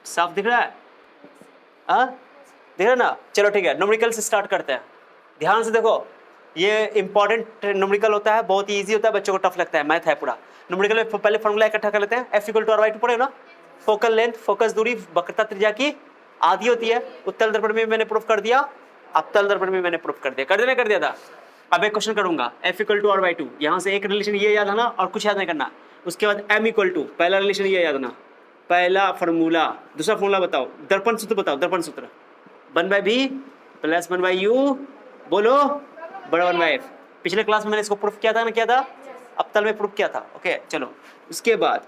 साफ दिख रहा है? हाँ, दिख रहा है ना? चलो ठीक है, न्यूमेरिकल से स्टार्ट करते हैं। ध्यान से देखो, ये इंपॉर्टेंट न्यूमेरिकल होता है, बहुत ईजी होता है, बच्चों को टफ लगता है, मैथ है पूरा। न्यूमेरिकल में पहले फॉर्मूला इकट्ठा कर लेते हैं। F = R/2 पढ़े ना? फोकल लेंथ, फोकस दूरी वक्रता त्रिज्या की आधी होती है। उत्तल दर्पण में मैंने प्रूफ कर दिया, अवतल दर्पण में मैंने प्रूफ कर दिया। कर दिया था। अब एक क्वेश्चन करूंगा, F = R/2। यहाँ से एक रिलेशन ये याद आना और कुछ याद नहीं करना। उसके बाद M = पहला रिलेशन ये याद आना, पहला फॉर्मूला। दूसरा फॉर्मूला बताओ, दर्पण सूत्र बताओ, दर्पण सूत्र 1/b + 1/u बोलो बड़ा 1/f। पिछले क्लास में मैंने इसको प्रूफ किया था ना, किया था, अवतल में प्रूफ किया था। ओके चलो, उसके बाद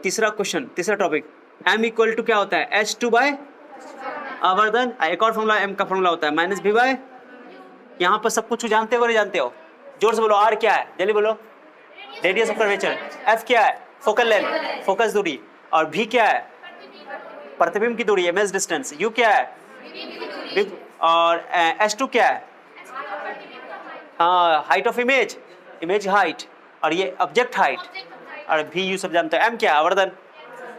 तीसरा क्वेश्चन, तीसरा टॉपिक, M = क्या होता है? H2/, आवर्धन। एक और फॉर्मूला M का फॉर्मूला होता है -b/, यहाँ पर सब कुछ जानते हो नहीं जानते हो? जोर से बोलो। R क्या है? जल्दी बोलो। Radius of curvature. F क्या है? फोकल लेंथ, फोकस दूरी। और V क्या है? प्रतिबिंब की दूरी, इमेज डिस्टेंस। U क्या है? और H2 क्या है? हाँ, height of image, image height. और ये ऑब्जेक्ट हाइट। और VU सब जानते हो। M क्या है? आवर्धन।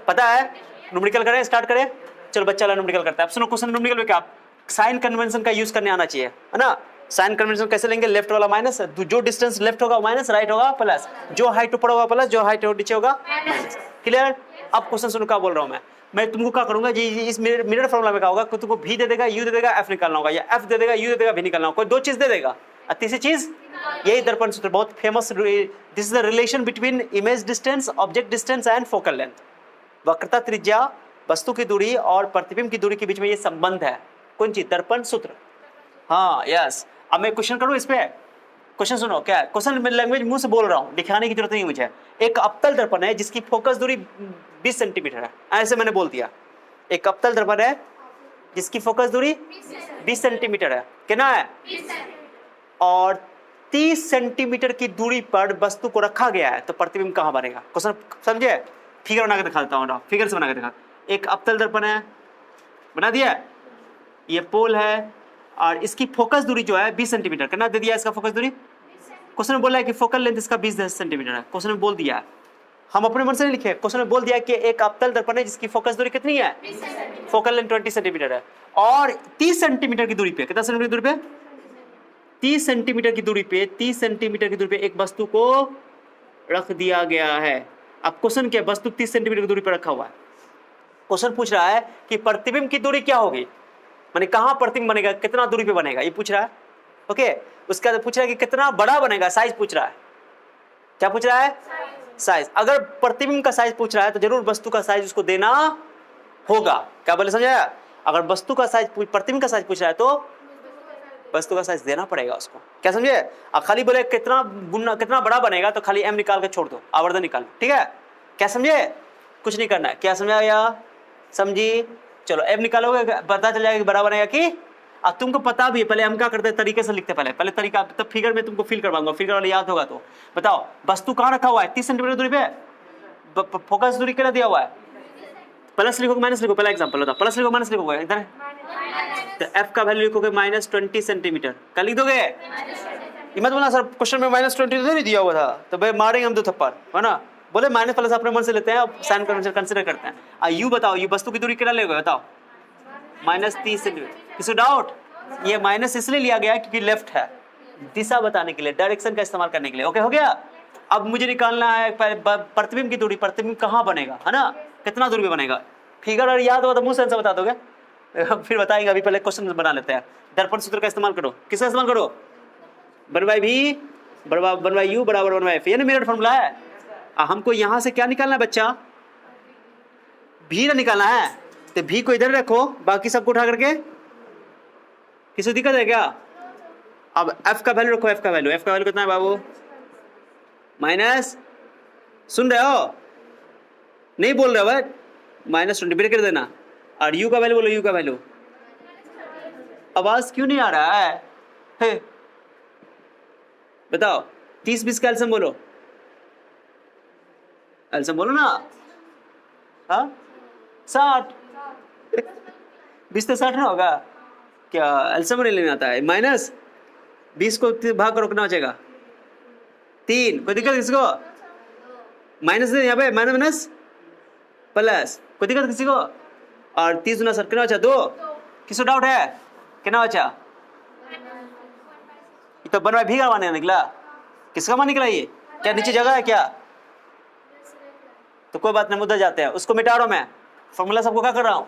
पता है? न्यूमेरिकल करें, स्टार्ट करें। चलो बच्चा न्यूमेरिकल करता है। अब सुनो क्वेश्चन न्यूमेरिकल में क्या, साइन कन्वेंशन का यूज करने आना चाहिए, है ना? साइन कन्वेंशन कैसे लेंगे? लेफ्ट वाला माइनस, जो डिस्टेंस लेफ्ट होगा माइनस, राइट होगा प्लस, जो हाइट ऊपर होगा प्लस, जो हाइट नीचे होगा माइनस। क्लियर? अब क्वेश्चन सुनो क्या बोल रहा हूँ मैं तुमको क्या करूंगा जी, इस मिरर फॉर्मूला में क्या होगा, तुमको V दे देगा, U दे देगा, F निकालना होगा, या F दे देगा, U दे देगा, V निकालना होगा। कोई दो चीज दे देगा और तीसरी चीज यही दर्पण सूत्र, बहुत famous. This is the relation between image distance, object distance and focal length. वक्रता त्रिज्या, वस्तु की दूरी और प्रतिबिंब की दूरी के बीच में ये संबंध है। कौन चीज? दर्पण सूत्र। हाँ यस। अब मैं क्वेश्चन करूं इस पे, क्वेश्चन सुनो। क्या है क्वेश्चन? मैं लैंग्वेज मुंह से बोल रहा हूं, दिखाने की जरूरत नहीं मुझे। एक अवतल दर्पण है जिसकी फोकस दूरी 20 सेंटीमीटर है, ऐसे मैंने बोल दिया। एक अवतल दर्पण है जिसकी फोकस दूरी 20 सेंटीमीटर है। कितना है? और 30 सेंटीमीटर की दूरी पर वस्तु को रखा गया है, तो प्रतिबिंब कहाँ बनेगा? क्वेश्चन समझे? फिगर बना के दिखा देता हूँ, फिगर से बना के दिखा। एक अवतल दर्पण है, बना दिया, ये पोल है, और इसकी फोकस दूरी जो है 20 सेंटीमीटर। कितना दे दिया इसका फोकस दूरी? क्वेश्चन में बोला है कि फोकल लेंथ इसका 20 सेंटीमीटर है। क्वेश्चन में बोल दिया है, हम अपने मन से नहीं लिखे। क्वेश्चन में बोल दिया कि एक अवतल दर्पण है जिसकी फोकस दूरी कितनी है? फोकल लेंथ 20 सेंटीमीटर है, और 30 सेंटीमीटर की दूरी पे, कितना सेंटीमीटर दूरी पे? 30 सेंटीमीटर की दूरी पे, 30 सेंटीमीटर की दूरी पे एक वस्तु को रख दिया गया है। अब क्वेश्चन क्या? वस्तु 30 सेंटीमीटर की दूरी पर रखा हुआ है। क्वेश्चन पूछ रहा है कि प्रतिबिंब की दूरी क्या होगी, माने कहां प्रतिबिंब बनेगा, कितना दूरी पे बनेगा, ये पूछ रहा है। ओके, उसके बाद पूछ रहा है कि कितना बड़ा बनेगा, साइज पूछ रहा है। क्या पूछ रहा है? साइज। अगर प्रतिबिंब का साइज पूछ रहा है तो जरूर वस्तु का साइज उसको देना होगा। क्या बोले, समझाया? अगर वस्तु का साइज, प्रतिबिंब का साइज पूछ रहा है तो वस्तु का साइज देना पड़ेगा उसको। क्या समझे? खाली बोले कितना गुना, कितना बड़ा बनेगा, तो खाली M निकाल के छोड़ दो, आवर्धन निकाल, ठीक है? क्या समझे? कुछ नहीं करना है। क्या समझाया? समझी? चलो M निकालोगे, पता चल जाएगा कि बड़ा बनेगा कि। अब तुमको पता भी है, पहले हम क्या करते हैं, तरीके से लिखते हैं। पहले तरीका, तब फिगर में तुमको फील करवाऊंगा, फिगर वाला याद होगा तो। बताओ, वस्तु कहाँ रखा हुआ है? 30 सेंटीमीटर दूरी पे। फोकस दूरी कितना दिया हुआ है? प्लस लिखोगे माइनस लिखो? पहला एग्जांपल बताओ, प्लस लिखो माइनस लिखोगे? इधर तो F का वैल्यू लिखोगे -20 सेंटीमीटर। क्या लिख दोगे? ये मत बोलना सर क्वेश्चन में -20 नहीं दिया हुआ था, तो भाई मारेंगे हम 2 थप्पड़, है ना? बोले माइनस प्लस अपने मन से लेते हैं, अब साइन कन्वेंशन कंसीडर करते हैं। यू बताओ, ये वस्तु की दूरी कितना लेगा बताओ? -30 सेंटीमीटर। किसी डाउट? ये माइनस इसलिए लिया गया क्योंकि लेफ्ट है, दिशा बताने के लिए, डायरेक्शन का इस्तेमाल करने के लिए। ओके, हो गया? अब मुझे निकालना है प्रतिबिंब की दूरी। प्रतिबिंब कहाँ बनेगा, है ना? कितना दूरी पे बनेगा? फिगर और याद हो तो मुंह से आंसर बता दोगे, फिर बताएंगे। अभी पहले क्वेश्चन बना लेते हैं। दर्पण सूत्र का इस्तेमाल करो। किसका इस्तेमाल करो? 1/v = 1/u = 1/f। ये ना मिरर फॉर्मूला है। हमको यहाँ से क्या निकालना है बच्चा? भी ना निकालना है, तो भी को इधर रखो, बाकी सबको उठा करके। किसी दिक्कत है क्या? अब F का वैल्यू रखो। F का वैल्यू कितना है बाबू? माइनस, सुन रहे हो? नहीं बोल रहे हो भाई? -20 ब्रेक कर देना। और U का वैल्यू बोलो, U का वैल्यू। आवाज क्यों नहीं आ रहा है? हे बताओ, 30-20 का एलसीएम बोलो, एलसीएम बोलो ना। हाँ, 60। 20 तो 60 ना होगा क्या? एलसीएम नहीं लेना आता है। -20 को भाग करो, कितना बचेगा? 3। कोई दिक्कत इसको? माइनस दे यहाँ पे, माइनस प्लस, कोई दिक्कत किसी को? और 30 गुना सर कितना बचा? 2। किसको डाउट है? कितना बचा? ये तो 1/v का मान निकला। किसका मान निकला ये? क्या नीचे जगह है क्या? तो कोई बात नहीं, मुद्दा जाते हैं, उसको मिटा रहा हूं मैं। फॉर्मूला सबको क्या कर रहा हूँ?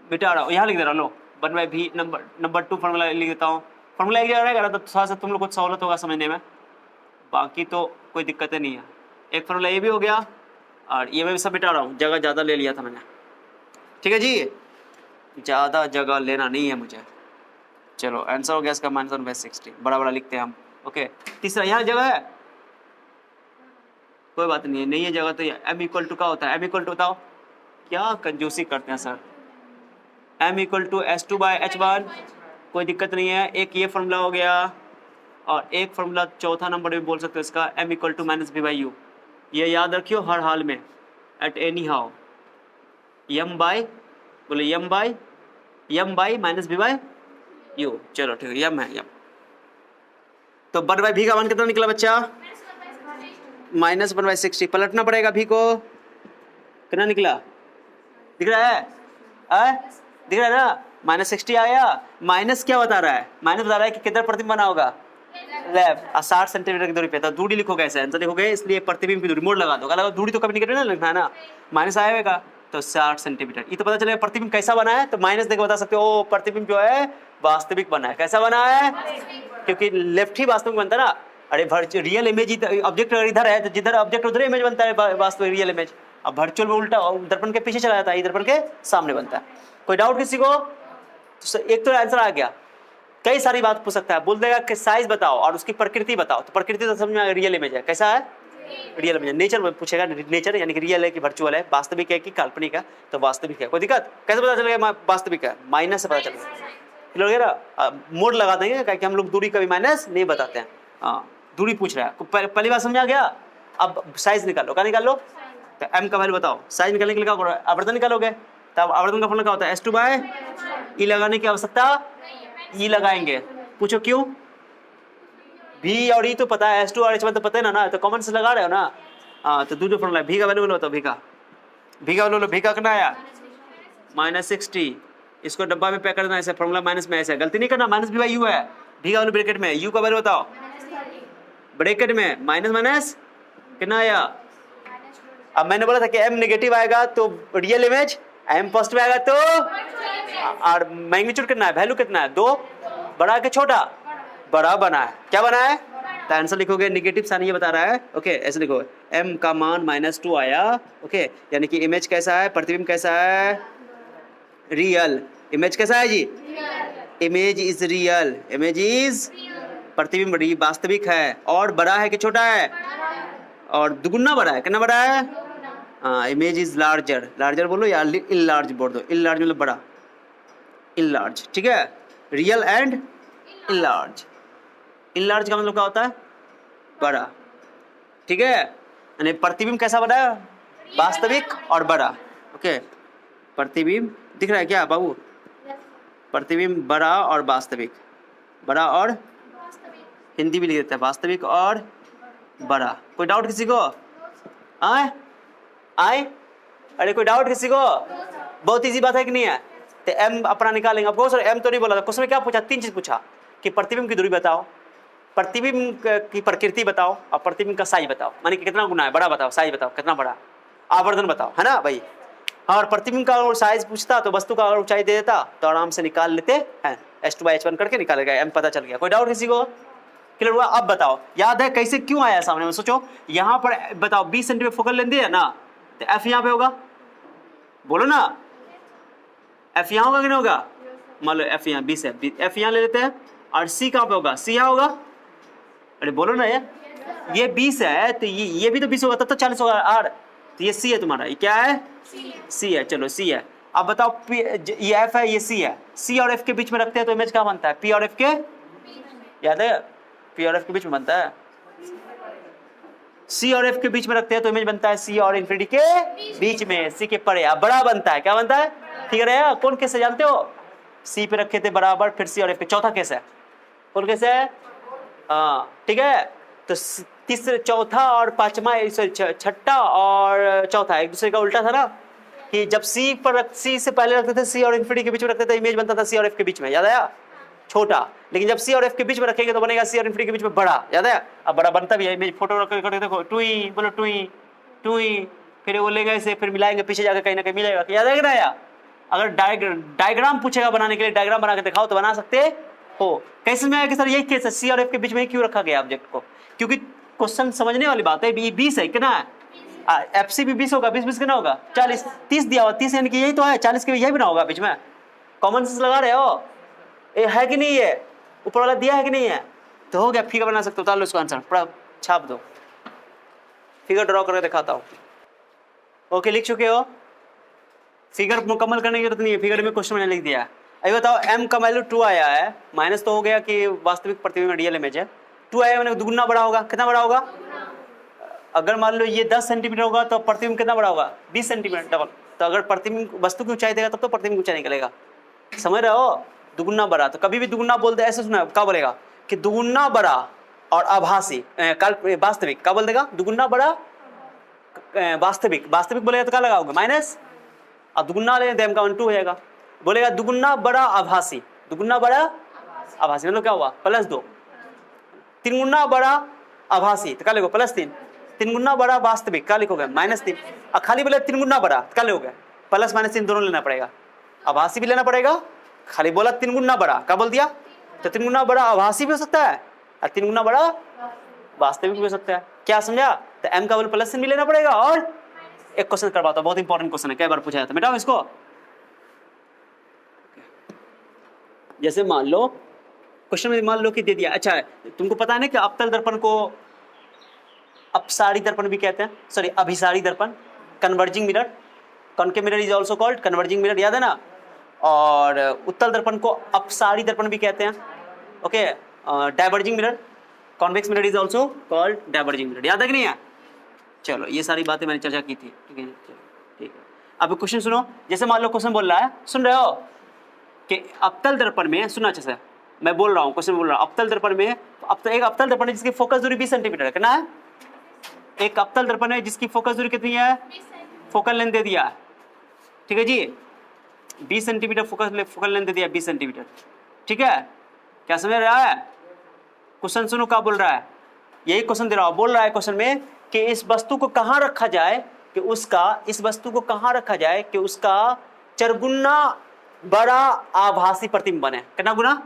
मिटा रहा हूँ, यहाँ लिख दे रहा हूँ। लो 1/v नंबर 2 फॉर्मूला लिख देता हूँ। फॉर्मूला एक जगह रहेगा ना तो थोड़ा सा तुम लोग को सहूलत होगा समझने में, बाकी तो कोई दिक्कत नहीं है। एक फॉर्मूला ये भी हो गया और ये मैं भी सब मिटा रहा हूँ, जगह ज़्यादा ले लिया था मैंने। ठीक है जी, ज़्यादा जगह लेना नहीं है मुझे। चलो आंसर हो गया इसका -1/60, बड़ा बड़ा लिखते हैं हम। ओके, तीसरा यहाँ जगह है, कोई बात नहीं है, नहीं है जगह तो m इक्वल टू क्या होता है? m इक्वल टू बताओ, क्या कंजूसी करते हैं sir. m equal to S2/H1, कोई दिक्कत नहीं है। एक ये फॉर्मूला हो गया और एक फॉर्मूला चौथा नंबर में बोल सकते हो इसका, m इक्वल टू -v/u। ये याद रखियो हर हाल में, at any how, m by -v/u। चलो ठीक है, m है m। तो 1/v का मान कितना निकला बच्चा? -1/60। पलटना पड़ेगा v को, कितना निकला? दिख रहा है? दिख रहा है ना? -60 आया। माइनस क्या बता रहा है? माइनस बता रहा है कि किधर प्रतिबिंब बना होगा? लेफ्ट। 60 सेंटीमीटर की दूरी पे, तो दूरी लिखोगे ऐसे, आंसर लिखोगे, इसलिए प्रतिबिंब की दूरी मोड़ लगा दो। लगा दूरी तो कभी नहीं लिखना है ना, माइनस आएगा तो 60 सेंटीमीटर। ये तो पता चलेगा प्रतिबिंब कैसा बना है, तो माइनस देकर बता सकते हो ओ प्रतिबिंब जो है वास्तविक बना है। कैसा बना है? क्योंकि लेफ्ट ही वास्तविक बनता है ना। अरे रियल इमेज ऑब्जेक्ट इधर है तो जिधर ऑब्जेक्ट उधर इमेज बनता है वास्तविक रियल इमेज। अब वर्चुअल में उल्टा, दर्पण के पीछे चला जाता है, दर्पण के सामने बनता है। कोई डाउट किसी को? तो एक तो आंसर आ गया। कई सारी बात पूछ सकता है, बोल देगा कि साइज बताओ और उसकी प्रकृति बताओ, तो प्रकृति तो समझ में रियल इमेज है। कैसा है? Real image. नेचर में पूछेगा, नेचर यानी कि रियल है कि वर्चुअल है, वास्तविक है कि काल्पनिक है, तो वास्तविक है। कोई दिक्कत? कैसे पता चलेगा वास्तविक है? माइनस से पता चलेगा। क्लियर हो? मोड लगा देंगे, क्योंकि हम लोग दूरी कभी माइनस नहीं बताते हैं। हाँ, दूरी पूछ रहा है, पहली बात समझा गया। अब साइज निकालो, क्या निकाल लो? तो m का वैल्यू बताओ। साइज निकालने के लिए क्या करो? आवर्धन निकालोगे, तब आवर्धन का फॉर्मूला क्या होता है? S2/E लगाने की आवश्यकता E लगाएंगे। पूछो क्यों? V और E तो पता है, S2 और H1 तो पता है ना, तो कॉमन से लगा रहे हो ना। हाँ, तो दूसरा फॉर्मूला V का वैल्यू लो, तो V का वैल्यू लो। V का कितना आया? -60। इसको डब्बा में पैक कर देना, ऐसे फॉर्मूला माइनस में, ऐसे गलती नहीं करना। -v/u है, V का वैल्यू ब्रैकेट में, U का वैल्यू बताओ ब्रैकेट में, माइनस कितना आया? अब मैंने बोला था कि m नेगेटिव आएगा तो रियल इमेज, m पॉजिटिव आएगा तो, और मैग्नीट्यूड कितना है? वैल्यू कितना है? 2। बड़ा कि छोटा? बड़ा बना है। क्या बना है? तो आंसर लिखोगे, नेगेटिव साइन ये बता रहा है। ओके, ऐसे लिखो, m का मान -2 आया। ओके, यानी कि इमेज कैसा है? प्रतिबिंब कैसा है? रियल। इमेज कैसा है जी? Image is real. Image is, प्रतिबिंब वास्तविक है। और बड़ा है कि छोटा है? और दुगुना बड़ा है। कितना बड़ा है? हाँ, इमेज इज लार्जर। लार्जर बोलो या इनलार्ज बोल दो। इनलार्ज मतलब बड़ा, इनलार्ज। ठीक है, रियल एंड इनलार्ज। इनलार्ज का मतलब क्या होता है? बड़ा। ठीक है, यानी प्रतिबिंब कैसा बना है? वास्तविक और बड़ा। ओके, प्रतिबिंब दिख रहा है क्या बाबू? प्रतिबिंब बड़ा और वास्तविक, बड़ा और हिंदी भी लिख देते हैं, वास्तविक और बड़ा। कोई डाउट किसी को? आए? अरे कोई डाउट किसी को? बहुत इजी बात है कि नहीं है? तो m अपना निकालेंगे। अब सर m तो नहीं बोला था क्वेश्चन में, क्या पूछा? 3 चीज पूछा कि प्रतिबिंब की दूरी बताओ, प्रतिबिंब की प्रकृति बताओ, और प्रतिबिंब का साइज बताओ। माने कि कितना गुना है, बड़ा बताओ, साइज बताओ कितना बड़ा, आवर्धन बताओ, है ना भाई? और प्रतिबिंब का अगर साइज पूछता तो वस्तु का अगर ऊंचाई दे देता तो आराम से निकाल लेते हैं, S2/H1 करके निकाल गया, m पता चल गया। कोई डाउट किसी को? क्लियर हुआ? अब बताओ, याद है कैसे क्यों आया सामने में? सोचो, यहाँ पर बताओ 20 सेंटीमीटर फोकल लेंथ है ना, तो f यहाँ पे होगा, बोलो ना, f यहाँ होगा कि नहीं होगा? मान लो f यहाँ 20 है, f यहाँ ले लेते हैं, और c कहाँ पे होगा? c यहाँ होगा। अरे बोलो ना, ये 20 है तो ये भी तो 20 होगा, तब तो 40 होगा r। तो ये c है तुम्हारा, ये क्या है? c है। चलो c है। अब बताओ ये f है, ये c है, c और f के बीच में रखते हैं तो इमेज क्या बनता है? p और f के, याद है? p और f के बीच में बनता है, c और f के बीच में रखते हैं तो इमेज बनता है c और इंफिनिटी के बीच में, c के परे बड़ा बनता है। क्या बनता है? ठीक है, कौन केस है जानते हो? c पे रखे थे बराबर, फिर c और f के। चौथा केस है, कौन केस है? हाँ ठीक है, तो तीसरा चौथा और पांचवा, छठा और चौथा एक दूसरे का उल्टा था ना, कि जब सी से पहले रखते थे, सी और इन्फिनिटी के बीच में रखते थे, इमेज बनता था सी और एफ के बीच में, याद आया, छोटा। लेकिन जब सी और एफ के बीच में रखेंगे तो बनेगा सी और इन्फिनिटी के बीच में बड़ा, याद आया। अब बड़ा बनता भी है, इमेज फोटो रख कर देखो, टुई बोलो, टुई टुई, फिर वो लेंगे इसे, फिर मिलाएंगे, पीछे जाकर कहीं ना कहीं मिलेगा, याद है ना यार। अगर डायग्राम पूछेगा बनाने के लिए, डायग्राम बना के दिखाओ तो बना सकते हो। कैसे में आया कि सर यही केस है, सी और एफ के बीच में क्यों रखा गया ऑब्जेक्ट को, क्योंकि क्वेश्चन समझने वाली बात है। 20 है कितना है, एफ सी भी 20 होगा, 20 कितना होगा, 40, 30 दिया हुआ, 30 यानी कि यही तो है, 40 के यही बना होगा बीच में। कॉमन सेंस लगा रहे हो, ये है कि नहीं, है ऊपर वाला दिया है कि नहीं है, तो हो गया, फिगर बना सकते हो। उतार लो इसको आंसर, पूरा छाप दो, फिगर ड्रॉ करके दिखाता हूँ। ओके, लिख चुके हो, फिगर मुकम्मल करने की जरूरत नहीं है, फिगर में क्वेश्चन मैंने लिख दिया है। अभी बताओ, m का वैल्यू 2 आया है, माइनस तो हो गया कि वास्तविक प्रतिबिंब रियल इमेज है, 2 आया मैंने, दुगुना बड़ा होगा, कितना बड़ा होगा, अगर मान लो ये 10 सेंटीमीटर होगा तो प्रतिबिंब कितना बड़ा होगा, 20 सेंटीमीटर डबल। तो अगर प्रतिबिंब वस्तु की ऊंचाई देगा तब तो प्रतिबिंब ऊंचाई निकलेगा, समझ रहे हो, दुगुना बड़ा। तो कभी भी दुगुना बोलते ऐसे सुना, क्या बोलेगा कि दुगुना बड़ा और आभासी वास्तविक, क्या बोल देगा, दुगुना बड़ा वास्तविक, वास्तविक बोलेगा तो क्या लगाओगे, माइनस, अब दुगुना ले तो m का 1 2 हो जाएगा। बोलेगा दुगुना बड़ा आभासी, दुगुना बड़ा आभासी मतलब क्या हुआ, +2, 3 गुना बड़ा आभासी तो क्या लिखो, +3, 3 गुना बड़ा वास्तविक क्या लिखोगे, -3। और खाली बोले 3 गुना बड़ा क्या लिखोगे, +-3 दोनों लेना पड़ेगा, आभासी भी लेना पड़ेगा, खाली बोला 3 गुना बड़ा, क्या बोल दिया, तो 3 गुना बड़ा आभासी भी हो सकता है और 3 गुना बड़ा वास्तविक भी हो सकता है। क्या समझा, तो m का वैल्यू +3 भी लेना पड़ेगा। और एक क्वेश्चन करवाता हूं, बहुत इंपॉर्टेंट क्वेश्चन है, कई बार पूछा जाता है, मिटाओ इसको। जैसे मान लो क्वेश्चन में मान लो कि दे दिया, अच्छा है तुमको पता है ना कि अवतल दर्पण को अपसारी दर्पण भी कहते हैं, सॉरी अभिसारी दर्पण, converging mirror, concave mirror is also called converging mirror, याद है ना। और उत्तल दर्पण को अपसारी दर्पण भी कहते हैं, okay. Diverging mirror, convex mirror is also called diverging mirror, याद है कि नहीं है। चलो ये सारी बातें मैंने चर्चा की थी, ठीक है, ठीक है। अब क्वेश्चन सुनो, जैसे मान लो क्वेश्चन बोल रहा है, सुन रहे हो, कि अवतल दर्पण में, सुनो अच्छे से, मैं बोल रहा हूँ, क्वेश्चन बोल रहा हूँ, अवतल दर्पण में, एक अवतल दर्पण है जिसकी फोकस दूरी 20 सेंटीमीटर है, कितना है, एक अवतल दर्पण है जिसकी फोकस दूरी कितनी है, फोकल लेंथ दे दिया, ठीक है जी, 20 सेंटीमीटर फोकल लेंथ दे दिया, 20 सेंटीमीटर, ठीक है, क्या समझ रहा है। क्वेश्चन सुनो क्या बोल रहा है, यही क्वेश्चन दे रहा हूँ, बोल रहा है क्वेश्चन में कि इस वस्तु को कहाँ रखा जाए, कि उसका, इस वस्तु को कहाँ रखा जाए कि उसका 4 गुना बड़ा आभासी प्रतिबिंब बने, कितना गुना,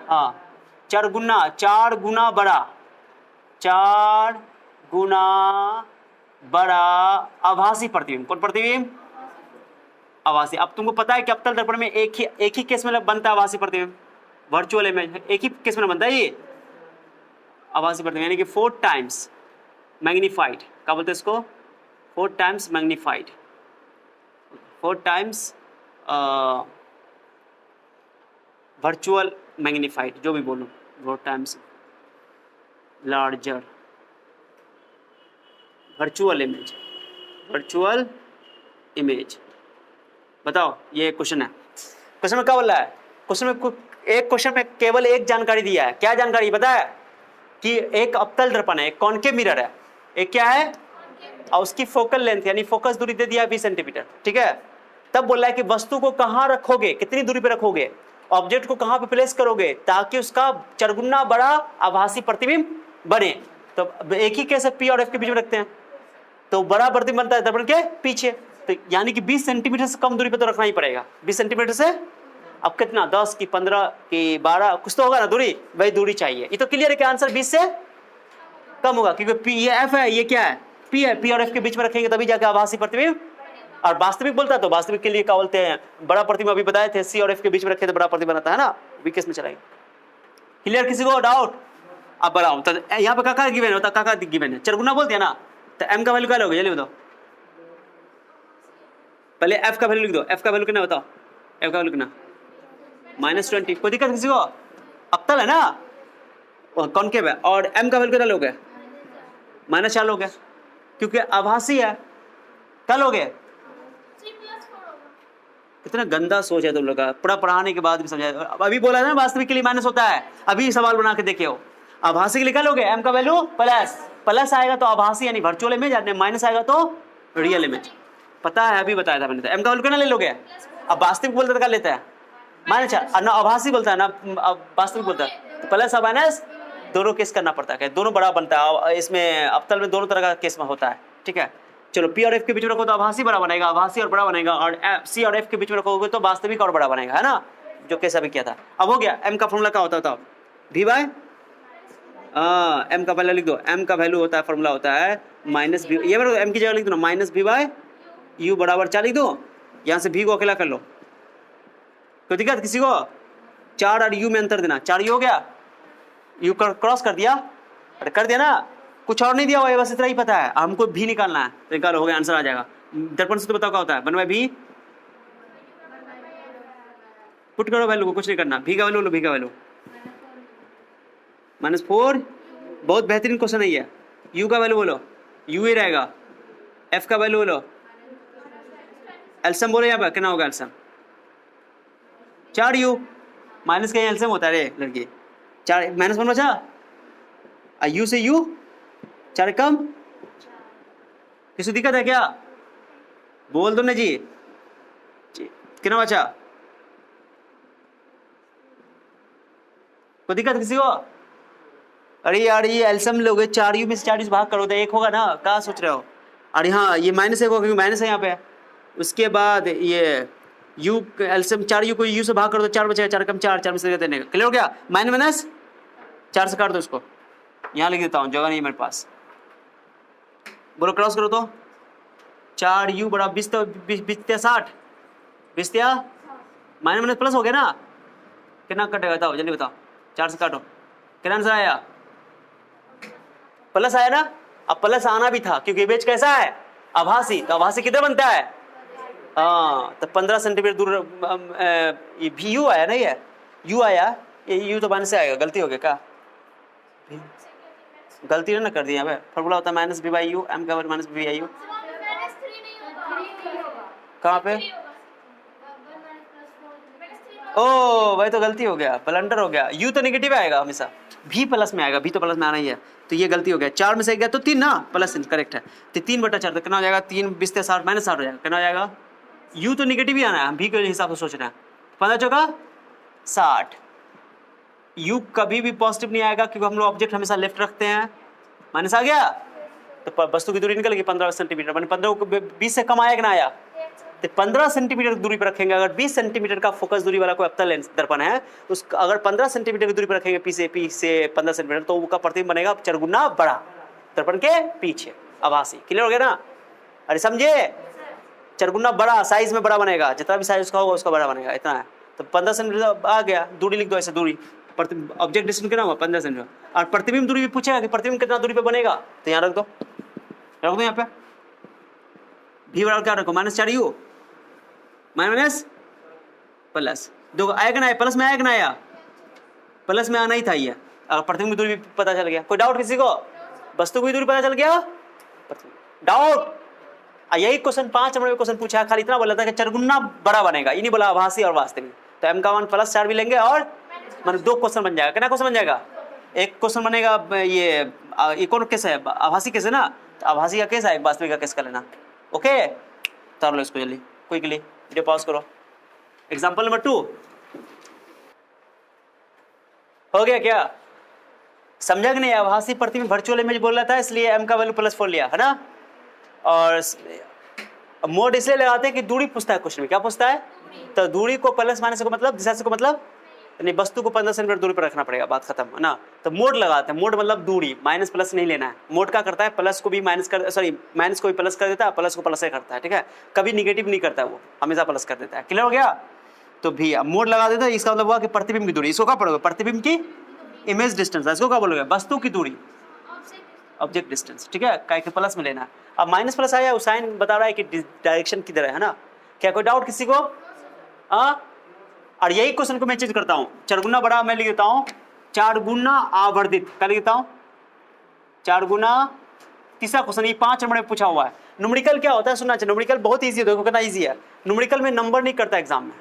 हाँ 4 गुना बड़ा, 4 गुना बड़ा आभासी प्रतिबिंब, कौन प्रतिबिंब, आभासी। अब तुमको पता है कि अवतल दर्पण में एक ही केस में बनता है आभासी प्रतिबिंब, वर्चुअल इमेज एक ही केस में बनता है ये आभासी प्रतिबिंब, यानी कि 4 टाइम्स मैग्नीफाइड, क्या बोलते हैं इसको, 4 times magnified, 4 times virtual magnified, जो भी बोलो, 4 times larger virtual image, virtual image. बताओ ये क्वेश्चन है, क्वेश्चन में क्या बोल रहा है, क्वेश्चन में एक क्वेश्चन में केवल एक जानकारी दिया है, क्या जानकारी पता है, कि एक अवतल दर्पण है, एक कॉन्केव मिरर है, एक क्या है, और उसकी फोकल लेंथ यानी फोकस दूरी दे दिया 20 सेंटीमीटर, ठीक है। तब बोल रहा है कि वस्तु को कहाँ रखोगे, कितनी दूरी पे रखोगे, ऑब्जेक्ट को कहाँ पे प्लेस करोगे ताकि उसका 4 गुना बड़ा आभासी प्रतिबिंब बने। तो एक ही केस पी और एफ के बीच में रखते हैं, तो बड़ा प्रतिबिंब बनता है दर्पण के पीछे, तो यानी कि 20 सेंटीमीटर से कम दूरी पे तो रखना ही पड़ेगा, 20 सेंटीमीटर से अब कितना, 10 की 15 की 12 कुछ तो होगा ना दूरी, वही दूरी चाहिए। ये तो क्लियर है कि आंसर 20 से कम होगा, क्योंकि पी ये एफ है, ये क्या है, पी है, पी और एफ के बीच में रखेंगे तभी जाके आभासी प्रतिबिंब। और वास्तविक बोलता है तो वास्तविक के लिए क्या बोलते हैं, बड़ा प्रतिबिंब, अभी बताए थे सी और एफ के बीच में रखे तो बड़ा प्रतिबिंब बनता है ना, वी केस में चलाएंगे। क्लियर, किसी को डाउट, अब बढ़ाओ, तो यहाँ पे काका गिवन होता, काका गिवन है, 4 गुना बोल दिया ना, तो एम का वैल्यू क्या लोगे, जल्दी बताओ, पहले एफ का वैल्यू लिख दो, एफ का वैल्यू कितना बताओ, एफ का वैल्यू कितना, -20, कोई दिक्कत किसी को, अवतल है ना, कॉन्केव है, और एम का वैल्यू कितना लोगे, -4 लोगे, क्योंकि आभासी है, क्या लोगे, कितना गंदा सोच है तुम लोग का, पूरा पढ़ाने के बाद भी समझा, अभी बोला ना वास्तविक के लिए माइनस होता है, अभी सवाल बना के देखे हो, आभासी लिखा लोगे m का वैल्यू प्लस आएगा तो आभासी यानी वर्चुअल इमेज, माइनस आएगा तो रियल इमेज। पता है, अभी बताया था मैंने। तो m का वैल्यू कितना ले लोगे? अब वास्तविक बोलते तो क्या लेता है माइनस, ना आभासी बोलता है ना वास्तविक बोलता है, तो प्लस और माइनस दोनों केस करना पड़ता है, दोनों बड़ा बनता है इसमें। अवतल में दोनों तरह का केस में होता है, ठीक है। चलो p और f के बीच में रखो तो आभासी बड़ा बनेगा, आभासी और बड़ा बनेगा, और c और f के बीच में रखोगे तो वास्तविक और बड़ा बनेगा, है ना, जो केस अभी किया था। अब हो गया। m का फॉर्मूला क्या होता था? v बाय m का वैल्यू लिख दो। m का वैल्यू होता है, फॉर्मूला होता है माइनस v, ये मेरे m की जगह लिख दो ना, माइनस v बाय u बराबर 4 लिख दो। यहाँ से v को अकेला कर लो, कोई दिक्कत किसी को? 4 और u में अंतर देना, 4 u हो गया, u क्रॉस कर दिया, अरे कर दिया ना, कुछ और नहीं दिया हुआ है, बस इतना ही पता है हमको भी निकालना है। तो निकालो, हो गया, आंसर आ जाएगा। दर्पण से तो बताओ क्या होता है, 1/b पुट करो वैल्यू को, कुछ नहीं करना। v का वैल्यू लो, v का वैल्यू -4, बहुत बेहतरीन क्वेश्चन है ये। u का वैल्यू बोलो, u ही रहेगा। f का वैल्यू बोलो, एल्सियम बोलो, यहाँ पर कितना होगा एल्सियम? 4u, माइनस का एल्सियम होता है रे लड़की, 4 -1 बचा, u से u 4 कम, किसी दिक्कत है क्या? बोल दो ना जी, कितना बचा? कोई दिक्कत किसी को? अरे यार ये एल्सियम लोगे, 4u में से 4u भाग करो तो 1 होगा ना, क्या सोच रहे हो? अरे हाँ, ये -1 होगा क्योंकि माइनस है यहाँ पे। उसके बाद ये u एल्सियम 4u को u से भाग करो तो 4 बचेगा, 4 कम 4, 4 में से देने का, क्लियर हो गया? माइनस 4 से काट दो इसको, यहाँ लिख देता हूँ, जगह नहीं मेरे पास। बोलो क्रॉस करो तो 4u बड़ा 20 तो 20 60, 20 माइनस प्लस हो गया ना, कितना कटेगा बताओ, जल्दी बताओ, 4 से काटो, कितना आंसर आया? प्लस आया ना। अब प्लस आना भी था क्योंकि इमेज कैसा है? आभासी, तो आभासी किधर बनता है? हाँ, तो 15 सेंटीमीटर दूर ये भी यू आया ना, ये यू आया, ये यू तो माइनस से आएगा, गलती हो गया क्या? गलती ना कर दी, यहाँ पे फॉर्मूला होता है -b बाई यू, m का वैल्यू -b बाई यू। कहाँ पे? ओ भाई, तो गलती हो गया, ब्लंडर हो गया। u तो नेगेटिव आएगा हमेशा, v प्लस में आएगा, v तो प्लस में आना ही है, तो ये गलती हो गया। 4 में से गया तो 3 ना, प्लस करेक्ट है, तो 3/4 तो कितना हो जाएगा? 3 20 60 -60 हो जाएगा, कितना हो जाएगा? u तो नेगेटिव ही आना है, हम v के हिसाब से सोच रहे हैं। 15 चौका 60, u कभी भी पॉजिटिव नहीं आएगा क्योंकि हम लोग ऑब्जेक्ट हमेशा लेफ्ट रखते हैं। माइनस आ गया तो वस्तु की दूरी निकल गई 15 सेंटीमीटर, मैंने 15 को 20 से कम आया कि ना आया? तो 15 सेंटीमीटर की दूरी पर रखेंगे। अगर 20 सेंटीमीटर का फोकस दूरी वाला कोई अवतल लेंस दर्पण है, उस अगर 15 सेंटीमीटर की दूरी पर रखेंगे पी से 15 सेंटीमीटर, तो उसका प्रतिबिंब बनेगा 4 गुना बड़ा दर्पण के पीछे, आभासी। क्लियर हो गया ना? अरे समझे, 4 गुना बड़ा साइज में बड़ा बनेगा, जितना भी साइज उसका होगा उसका बड़ा बनेगा, इतना है। तो 15 सेंटीमीटर आ गया, दूरी लिख दो ऐसे, दूरी ऑब्जेक्ट डिस्टेंस कितना हुआ? 15 सेंटीमीटर। और प्रतिबिंब दूरी भी पूछेगा कि प्रतिबिंब कितना दूरी पे बनेगा, तो यहाँ रख दो, यहाँ पे भी बराबर क्या रखो? -4u माइनस प्लस, दो आएगा ना, प्लस में आएगा ना, आया प्लस में आना ही था ये। अगर प्रतिबिंब की दूरी भी पता चल गया, कोई डाउट किसी को? वस्तु की दूरी पता चल गया, डाउट? यही क्वेश्चन 5 नंबर में क्वेश्चन पूछा, खाली इतना बोला था कि 4 गुना बड़ा बनेगा, ये नहीं बोला आभासी और वास्तविक। तो m का मान +4 भी लेंगे और मतलब 2 क्वेश्चन बन जाएगा। कितना क्वेश्चन बन जाएगा? एक क्वेश्चन बनेगा, ये कौन केस है? आभासी केस है ना, तो आभासी का केस है, वास्तविक का केस कर लेना। ओके, उतार लो इसको जल्दी, कोई के लिए वीडियो पॉज करो। एग्जाम्पल नंबर 2 हो गया क्या? समझा कि नहीं? आभासी प्रतिबिंब वर्चुअल इमेज बोल रहा था, इसलिए m का वैल्यू +4 लिया है ना। और मोड इसलिए लगाते हैं कि दूरी पूछता है क्वेश्चन में। क्या पूछता है? तो दूरी को प्लस माइनस को मतलब, दिशा से को मतलब, यानी वस्तु को 15 सेंटीमीटर दूरी पर रखना पड़ेगा, बात खत्म है ना। तो मोड लगाते हैं, मोड मतलब दूरी, माइनस प्लस नहीं लेना है। मोड क्या करता है? प्लस को भी माइनस कर, सॉरी माइनस को भी प्लस कर देता है, प्लस को प्लस से करता है, ठीक है। कभी निगेटिव नहीं करता है वो, हमेशा प्लस कर देता है। क्लियर हो गया? तो भी मोड लगा देता है, इसका मतलब हुआ कि प्रतिबिंब की दूरी। इसको क्या पढ़ोगे? प्रतिबिंब की इमेज डिस्टेंस। इसको क्या बोलोगे? वस्तु की दूरी, ऑब्जेक्ट डिस्टेंस, ठीक है। क्या प्लस में लेना है। अब माइनस प्लस आया, वो साइन बता रहा है कि डायरेक्शन किधर है ना। क्या कोई डाउट किसी को? और यही क्वेश्चन को मैं चेंज करता हूँ, 4 गुना बड़ा मैं लिख देता हूँ 4 गुना आवर्धित। क्या लिख देता हूँ? 4 गुना, तीसरा क्वेश्चन, ये 5 नंबर में पूछा हुआ है। न्यूमेरिकल क्या होता है सुनना चाहिए। न्यूमेरिकल बहुत ईजी है, देखो कितना ईजी है। न्यूमेरिकल में नंबर नहीं करता एग्जाम में,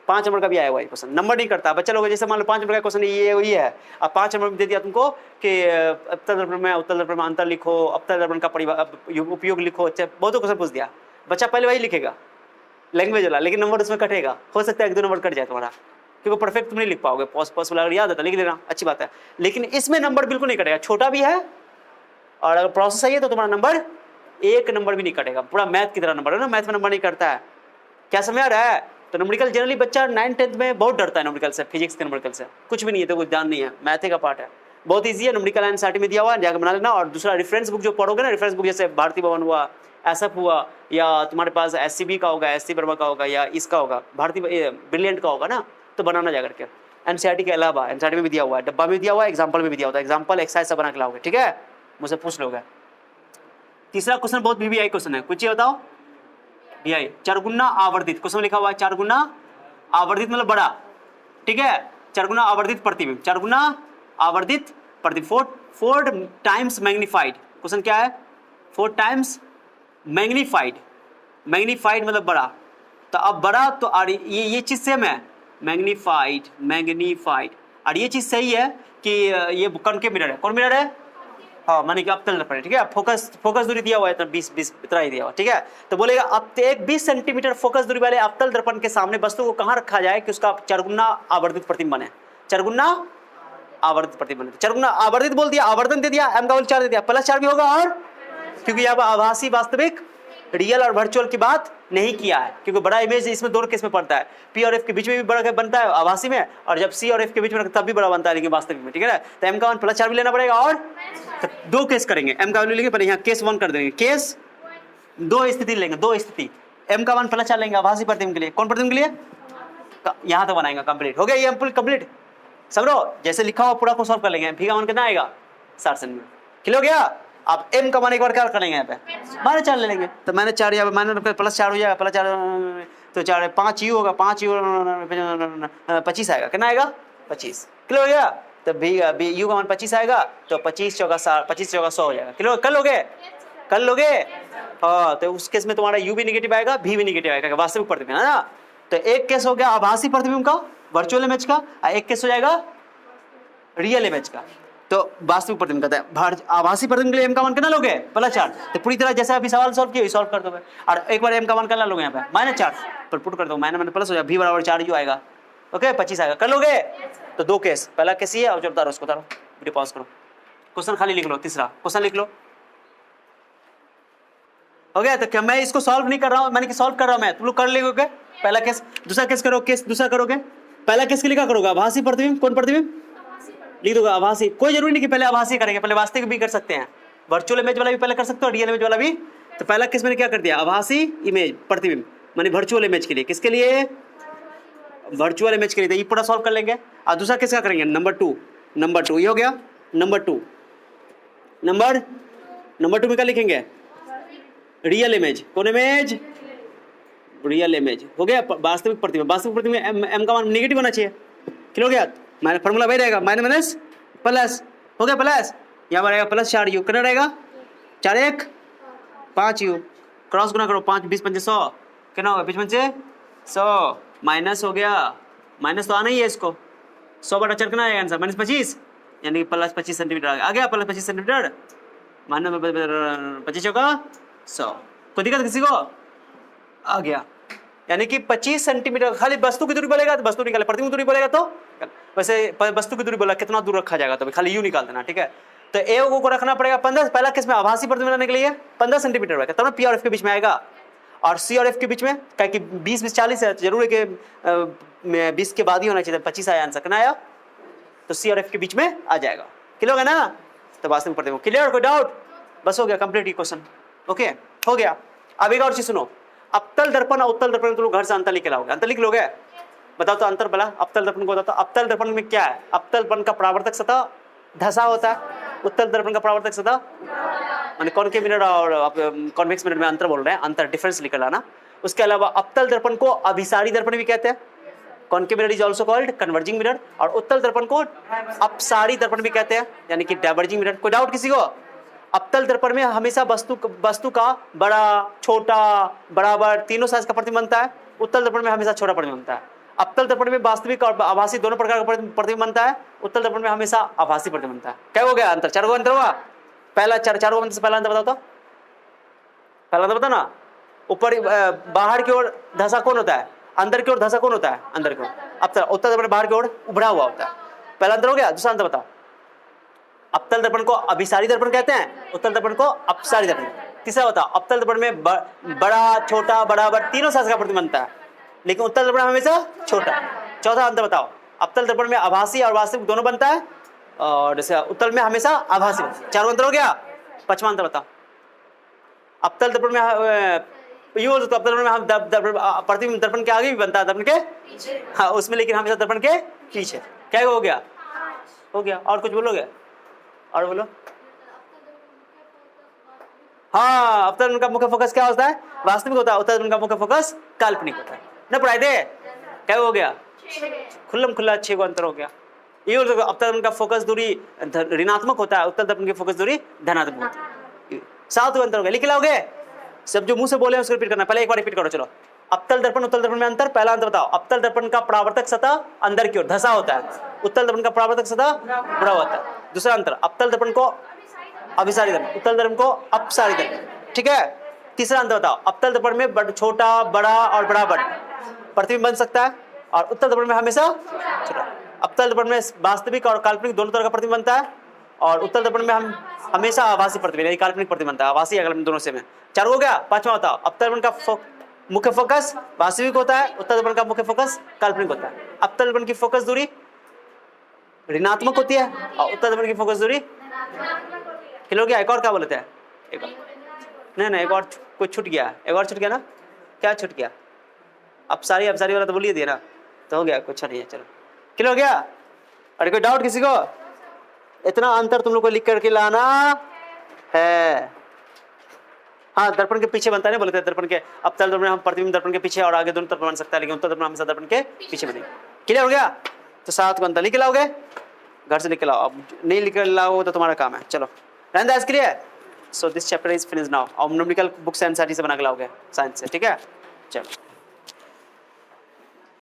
5 नंबर का भी आया हुआ है क्वेश्चन, नंबर नहीं करता। बच्चा लोग जैसे मान लो 5 नंबर का क्वेश्चन ये वही है, अब 5 नंबर में दे दिया तुमको कि अवतल दर्पण में उत्तल दर्पण में अंतर लिखो, अवतल दर्पण का उपयोग लिखो, बहुत क्वेश्चन पूछ दिया, बच्चा पहले वही लिखेगा लैंग्वेज वाला, लेकिन नंबर उसमें कटेगा, हो सकता है 1-2 नंबर कट जाए तुम्हारा, क्योंकि परफेक्ट तुम नहीं लिख पाओगे। पॉसिबल अगर याद है तो लिख लेना, अच्छी बात है। लेकिन इसमें नंबर बिल्कुल नहीं कटेगा, छोटा भी है और अगर प्रोसेस सही है तो तुम्हारा नंबर 1 नंबर भी नहीं कटेगा, पूरा मैथ की तरह नंबर है ना, मैथ में नंबर नहीं कटता है। क्या समझ आ रहा है? तो न्यूमेरिकल जनरली बच्चा 9th-10th में बहुत डरता है न्यूमेरिकल से, फिजिक्स के न्यूमेरिकल से, कुछ भी नहीं है तो कुछ ध्यान नहीं है, मैथ का पार्ट है, बहुत ईजी है। न्यूमेरिकल एनसीईआरटी में दिया हुआ है, जाकर बना लेना। और दूसरा रेफरेंस बुक जो पढ़ोगे ना, रेफरेंस बुक जैसे भारती भवन हुआ, एसएफ हुआ, या तुम्हारे पास एससीबी का होगा, एससी वर्मा का होगा, या इसका होगा भारती ब्रिलियंट का होगा ना, तो बनाना जा करके। एनसीईआरटी के अलावा एनसीईआरटी में भी दिया हुआ है, डब्बा में दिया हुआ है, एग्जाम्पल में भी दिया होता है, एग्जाम्पल एक्सरसाइज से बना के लाओगे, ठीक है, मुझसे पूछ लोगे। तीसरा क्वेश्चन बहुत वीवीआई क्वेश्चन है, कुछ ये बताओ वीआई, 4 गुना आवर्धित, क्वेश्चन लिखा हुआ है 4 गुना आवर्धित मतलब बड़ा, ठीक है, 4 गुना आवर्धित प्रतिबिंब, 4 गुना आवर्धित प्रतिबिंब, 4 टाइम्स मैग्नीफाइड, क्वेश्चन क्या है 4 टाइम्स मैग्नीफाइड, मैग्नीफाइड मतलब बड़ा, तो अब बड़ा तो ये चीज सेम है, मैग्नीफाइड मैग्नीफाइड, और ये चीज सही है कि ये कॉनकेव मिरर है, कौन मिरर है, हाँ माने कि अवतल दर्पण, ठीक है, फोकस दूरी दिया हुआ है इतना 20 इतना ही दिया हुआ, ठीक है, तो बोलेगा अब एक 20 सेंटीमीटर फोकस दूरी वाले अवतल दर्पण के सामने वस्तु को कहाँ रखा जाए कि उसका 4 गुना आवर्धित प्रतिबिंब बने, 4 गुना आवर्धित प्रतिबिंब बने, 4 गुना आवर्धित बोल दिया, आवर्धन दे दिया, m का वैल्यू 4 दे दिया, +4 भी होगा, और क्योंकि यहाँ पर आभासी वास्तविक रियल और वर्चुअल की बात नहीं किया है, क्योंकि बड़ा इमेज इसमें दोनों केस में पड़ता है, पी और एफ के बीच में भी बड़ा बनता है आभासी में, और जब सी और एफ के बीच में तब भी बड़ा बनता है, लेकिन वास्तविक में, ठीक है ना, तो m का मान +4 भी लेना पड़ेगा, और तो 2 केस करेंगे, m का वैल्यू लेंगे, पहले यहाँ केस 1 कर देंगे, केस 2 स्थिति लेंगे, 2 स्थिति, m का मान +4 लेंगे आभासी प्रतिबिंब के लिए, कौन प्रतिबिंब के लिए, यहाँ तो बनाएंगे, कंप्लीट हो गया ये कंप्लीट, समझो जैसे लिखा हुआ पूरा को सॉल्व कर लेंगे, v का मान कितना आएगा 60 सेंटीमीटर, क्लियर हो गया। अब m का मान एक बार क्या कर लेंगे, यहाँ पे -4 ले लेंगे, तो -4 यहाँ पे +4 हो जाएगा, +4 तो 4 5 यू होगा, 5 यू 25 आएगा, कितना आएगा 25, क्लियर हो गया। तो बी यू का मान 25 आएगा, तो 25 चौका 100 हो जाएगा, क्लियर, कर लोगे हाँ, तो उस केस में तुम्हारा u भी निगेटिव आएगा, v भी निगेटिव आएगा, वास्तविक प्रतिबिंब है ना। तो एक केस हो गया आभासी प्रतिबिंब का, वर्चुअल इमेज का, एक केस हो जाएगा रियल इमेज का, तो वास्तविक प्रतिबिंब कहते हैं। आभासी प्रतिबिंब के लिए m का मान कितना लोगे +4, तो पूरी तरह जैसे अभी सवाल सॉल्व किया सॉल्व कर दोगे, और एक बार m का मान कितना लोगे यहाँ पे -4 पर पुट कर दो, माइनस प्लस हो जाएगा, v बराबर 4 u आएगा, ओके 25 आएगा, कर लोगे। तो 2 केस, पहला केस ये, और जो उतारो उसको उतारो, वीडियो पॉज करो, क्वेश्चन खाली लिख लो, तीसरा क्वेश्चन लिख लो, हो गया। तो क्या मैं इसको सॉल्व नहीं कर रहा हूँ, मैंने सॉल्व कर रहा हूँ मैं, तुम लोग कर लोगे, पहला केस, दूसरा केस करो, केस दूसरा करोगे, पहला केस के लिए क्या करोगे, आभासी प्रतिबिंब, कौन प्रतिबिंब लिख दोगे आभासी, कोई जरूरी नहीं कि पहले आभासी करेंगे, पहले वास्तविक भी कर सकते हैं, वर्चुअल इमेज वाला भी पहले कर सकते हो, रियल इमेज वाला भी। तो पहला केस मैंने क्या कर दिया, आभासी इमेज प्रतिबिंब माने वर्चुअल इमेज के लिए, किसके लिए, वर्चुअल इमेज के लिए, तो ये पूरा सॉल्व कर लेंगे। और दूसरा केस क्या करेंगे, नंबर टू ये हो गया, नंबर टू में क्या लिखेंगे, रियल इमेज, कौन इमेज, रियल इमेज हो गया। वास्तविक प्रतिबिंब, m का मान नेगेटिव होना चाहिए, क्लियर हो गया, माइनस फॉर्मूला वही रहेगा, माइनस प्लस हो गया, प्लस यहाँ पर रहेगा +4 u, कितना रहेगा 4 1 5 u, क्रॉस गुना करो, 5 20 5 100, कितना होगा 20 5 100, माइनस हो गया, माइनस तो आना ही है इसको, 100/4 कितना आएगा आंसर -25, यानी कि +25 सेंटीमीटर आ गया, +25 सेंटीमीटर -25 होगा 100, कोई दिक्कत किसी को आ गया, यानी कि 25 सेंटीमीटर, खाली वस्तु की दूरी बोलेगा तो वस्तु निकाले, प्रतिबिंब दूरी बोलेगा तो वैसे वस्तु की दूरी बोला कितना दूर रखा जाएगा, तो खाली यू निकाल देना, ठीक है। तो ए को रखना पड़ेगा 15, पहला केस में आभासी प्रतिबिंब लाने के लिए 15 सेंटीमीटर रहेगा, तब ना पी और एफ के बीच में आएगा, और सी और एफ के बीच में क्या कि 20 20 40 है, जरूर है कि 20 के बाद ही होना चाहिए, 25 आया आंसर, कितना आया, तो सी और एफ के बीच में आ जाएगा, क्लियर होगा ना। तो वास्तविक प्रतिबिंब क्लियर, कोई डाउट, बस हो गया कंप्लीट ये क्वेश्चन, ओके हो गया। अब एक और चीज सुनो, अवतल दर्पण और उत्तल दर्पण तुम घर से अंतर लिख लाओगे, अंतर लिख लोगे, बताओ तो अंतर, बोला अवतल दर्पण को बताओ, अवतल दर्पण में क्या है, अवतल दर्पण का परावर्तक सतह धसा होता है, उत्तल दर्पण का परावर्तक सतह माने कॉनकेव मिरर और कॉन्वेक्स मिरर में अंतर बोल रहे हैं, अंतर डिफरेंस लिख लाना। उसके अलावा अवतल दर्पण को अभिसारी दर्पण भी कहते हैं, concave mirror is also called converging mirror, और उत्तल दर्पण को अपसारी दर्पण भी कहते हैं, यानी कि डाइवर्जिंग मिरर। कोई डाउट किसी को, अवतल दर्पण में हमेशा वस्तु का बड़ा छोटा बराबर तीनों साइज का प्रतिबिंब बनता है, उत्तल दर्पण में हमेशा छोटा प्रतिबिंब बनता है। अवतल दर्पण में वास्तविक और आभासी दोनों प्रकार का प्रतिबिंब बनता है, उत्तल दर्पण में हमेशा आभासी प्रतिबिंब बनता है। क्या हो गया अंतर? चारों का अंतर हुआ। पहला चारों अंतर से पहला अंतर बताओ तो, पहला अंतर बताओ ना। ऊपर बाहर की ओर धसा कौन होता है? अंदर की ओर धसा कौन होता है? अंदर की ओर। अवतल उत्तल दर्पण बाहर की ओर उभरा हुआ होता है। पहला अंतर हो गया। दूसरा अंतर बताओ। अवतल दर्पण को अभिसारी दर्पण कहते हैं, उत्तल दर्पण को अपसारी दर्पण। तीसरा बताओ, अवतल दर्पण में बड़ा छोटा बराबर तीनों साइज का प्रतिबिंब बनता है, लेकिन उत्तल दर्पण हमेशा छोटा। चौथा अंतर बताओ, अवतल दर्पण में आभासी और वास्तविक दोनों बनता है, और जैसे उत्तल में हमेशा आभासी बनता है। चारों अंतर हो गया। पांचवा अंतर बताओ। अवतल दर्पण में अवतल दर्पण में हम प्रतिबिंब दर्पण के आगे भी बनता है, दर्पण के हाँ उसमें, लेकिन हमेशा दर्पण के पीछे। क्या हो गया? हो गया। और कुछ बोलोगे? और बोलो। हाँ, अवतल दर्पण का मुख्य फोकस क्या होता है? वास्तविक होता है। उत्तल दर्पण का मुख्य फोकस काल्पनिक होता है। न पढ़ाए थे? क्या हो गया? खुल्लम खुल्ला 6 को अंतर हो गया। ये अवतल दर्पण का फोकस दूरी ऋणात्मक होता है, उत्तल दर्पण की फोकस दूरी धनात्मक होता है। 7 अंतर हो गया। लिख लाओगे? सब जो मुंह से बोले उसको रिपीट करना। पहले एक बार रिपीट करो। चलो, अवतल दर्पण उत्तल दर्पण में अंतर। पहला अंतर बताओ। अवतल दर्पण का परावर्तक सतह अंदर की ओर धसा होता है, उत्तल दर्पण का परावर्तक सतह बड़ा होता है। दूसरा अंतर, अवतल दर्पण को अभिसारी दर्पण, उत्तल दर्पण को अपसारी दर्पण। ठीक है। तीसरा अंतर बताओ। अवतल दर्पण में छोटा बड़ा और बराबर प्रतिबिंब बन सकता है, और उत्तल दर्पण में हमेशा छोटा। अवतल दर्पण में वास्तविक और काल्पनिक दोनों तरह का प्रतिबिंब बनता है, और उत्तल दर्पण में हम हमेशा आभासी प्रतिबिंब यानी काल्पनिक प्रतिबिंब बनता है। आभासी अगर दोनों से में। चार हो गया। पांचवा बताओ। अवतल दर्पण का मुख्य फोकस वास्तविक होता है, उत्तल दर्पण का मुख्य फोकस काल्पनिक होता है। अवतल दर्पण की फोकस दूरी ऋणात्मक होती है, और उत्तल दर्पण की फोकस दूरी किलो गया। एक और क्या बोलते हैं? एक और नहीं, एक और कुछ छूट गया। एक और छूट गया ना? क्या छूट गया? अपसारी वाला तो बोलिए दिए ना, तो हो गया। कुछ नहीं है। चलो, किलो हो गया। अरे कोई डाउट किसी को? इतना अंतर तुम लोग को लिख करके लाना है। हाँ, दर्पण के पीछे बनता है, नहीं बोलते दर्पण के। अवतल दर्पण हम प्रतिबिंब दर्पण के पीछे और आगे दोनों तरफ बन सकता है, लेकिन उत्तल दर्पण हमेशा दर्पण के पीछे बनेगा। क्लियर हो गया? तो 7 को अंतर लिख लाओगे, घर से लिख लाओ। अब नहीं लिख लाओ तो तुम्हारा काम है। चलो, रहने दो। Clear? So this chapter is finish now. और न्यूमेरिकल बुक्स एनसीईआरटी से बना के लाओगे, साइंस से। ठीक है, चलो।